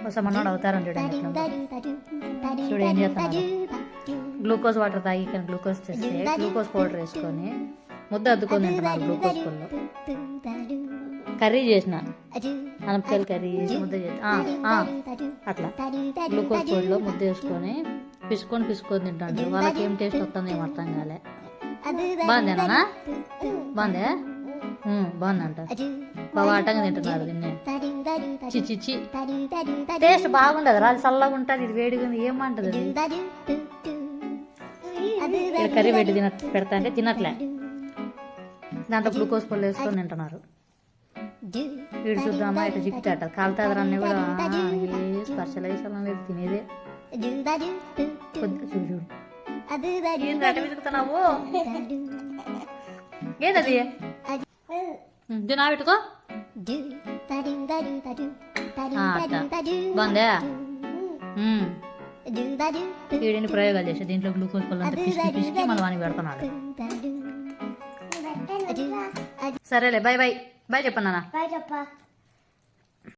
కోసం మనోడు అవుతారని చూడండి చూడు ఏం చేస్తున్నారు. గ్లూకోజ్ వాటర్ తాగి ఇక్కడ గ్లూకోజ్ తెస్తే గ్లూకోజ్ పౌడర్ వేసుకొని ముద్ద అద్దుకొని తింటున్నారు. గ్లూకోజ్ పొడిలో కర్రీ చేసిన అనపకాయలు కర్రీ చేసి ముద్ద చేసి అట్లా గ్లూకోజ్ పొడిలో ముద్ద వేసుకొని పిసుకొని తింటాడు. వాళ్ళకి ఏం టేస్ట్ వస్తుందో ఏం అర్థం కాలే. బాగుందేనా? బాగుందే? బాగుందంట. బాగా ఆటంగా తింటున్నారు దీన్ని. చిచి టేస్ట్ బాగుండదు. అది చల్లగా ఉంటుంది, ఇది వేడిగా ఉంది. ఏమంటది అది? కర్రీ పెట్టి పెడతా అంటే తినట్లే. దాంట్లో గ్లూకోజ్ పొడి వేసుకొని తింటున్నారు. వీడు చూద్దామా ఇటు జిక్కుతాట కాలుతాదరాన్ని కూడా ఏ స్పర్శలు వేసాం లేదు తినేదే. చూడు వెతుకుతున్నావు ఏంటది? నా పెట్టుకో. బాగుందా? వీడిని ప్రయోగాలు చేసా. దీంట్లో గ్లూకోజ్ పొలంతా పిసికి మళ్ళీ వానికి పెడుతున్నాడు. సరేలే బాయ్ బాయ్ బాయ్ చెప్పన్నా.